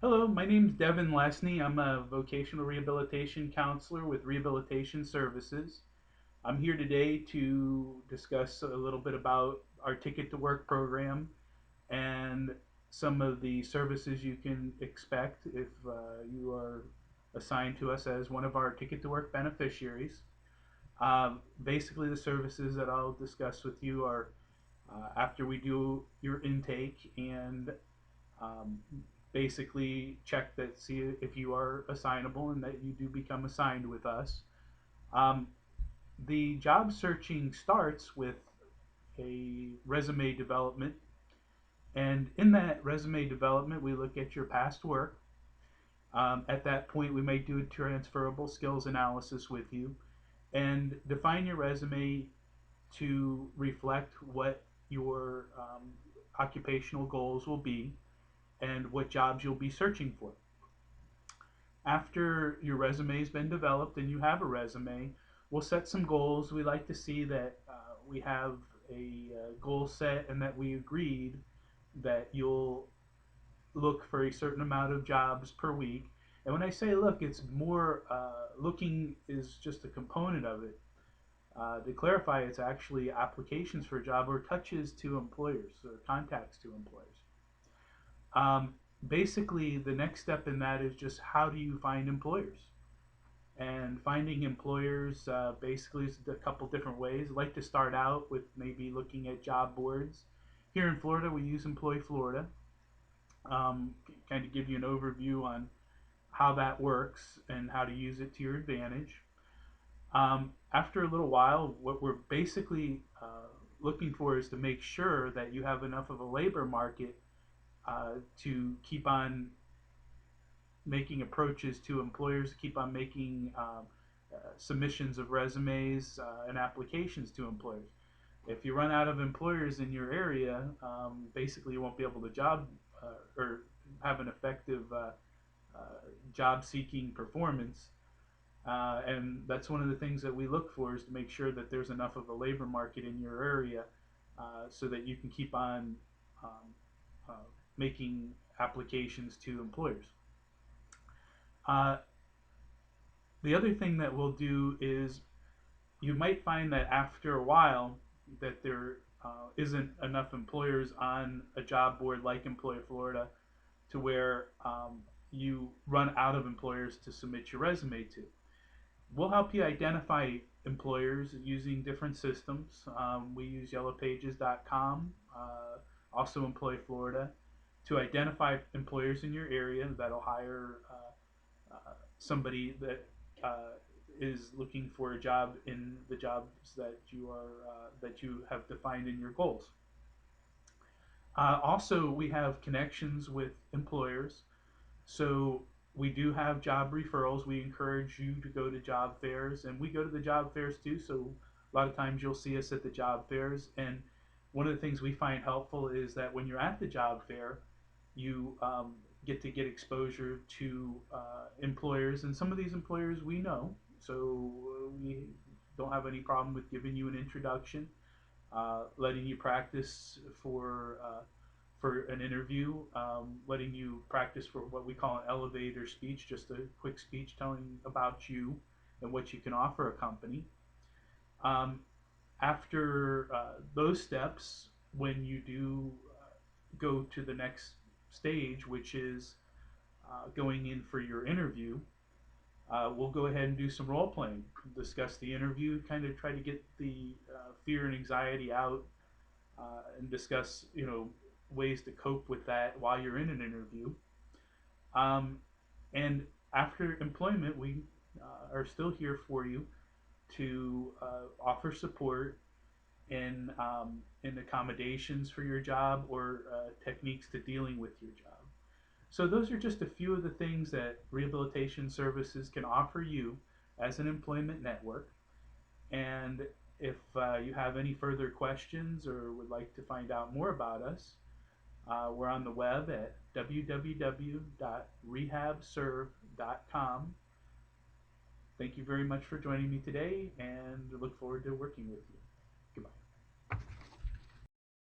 Hello, my name is Devin Lesney. I'm a vocational rehabilitation counselor with Rehabilitation Services. I'm here today to discuss a little bit about our Ticket to Work program and some of the services you can expect if you are assigned to us as one of our Ticket to Work beneficiaries. Basically, the services that I'll discuss with you are after we do your intake and um, basically check that, see if you are assignable and that you do become assigned with us. Um, the job searching starts with a resume development, and in that resume development, we look at your past work. At that point, we may do a transferable skills analysis with you and define your resume to reflect what your occupational goals will be and what jobs you'll be searching for. After your resume has been developed and you have a resume, we'll set some goals. We like to see that we have a goal set and that we agreed that you'll look for a certain amount of jobs per week. And when I say look, it's more looking is just a component of it. To clarify, it's actually applications for a job or touches to employers or contacts to employers. Um, Basically, the next step in that is just how do you find employers? And finding employers basically is a couple different ways. I like to start out with maybe looking at job boards. Here in Florida, we use Employ Florida. Kind of give you an overview on how that works and how to use it to your advantage. After a little while, what we're basically looking for is to make sure that you have enough of a labor market to keep on making approaches to employers, keep on making submissions of resumes and applications to employers. If you run out of employers in your area, basically you won't be able to job or have an effective uh, job seeking performance. And that's one of the things that we look for is to make sure that there's enough of a labor market in your area so that you can keep on um, uh, making applications to employers. Uh, the other thing that we'll do is you might find that after a while that there isn't enough employers on a job board like Employ Florida to where you run out of employers to submit your resume to. We'll help you identify employers using different systems. We use yellowpages.com, also Employ Florida, to identify employers in your area that'll hire somebody that uh, is looking for a job in the jobs that you have defined in your goals. Also, we have connections with employers, so we do have job referrals. We encourage you to go to job fairs, and we go to the job fairs too. So a lot of times you'll see us at the job fairs, and one of the things we find helpful is that when you're at the job fair, you get exposure to employers, and some of these employers we know, so we don't have any problem with giving you an introduction, letting you practice for an interview, letting you practice for what we call an elevator speech, just a quick speech telling about you and what you can offer a company. Um, After those steps, when you do go to the next stage, which is going in for your interview, we'll go ahead and do some role playing, discuss the interview, kind of try to get the fear and anxiety out, and discuss ways to cope with that while you're in an interview. Um, and after employment, we are still here for you to offer support in accommodations for your job or techniques to dealing with your job. So those are just a few of the things that rehabilitation services can offer you as an employment network. And if you have any further questions or would like to find out more about us, we're on the web at www.rehabserve.com. Thank you very much for joining me today and look forward to working with you.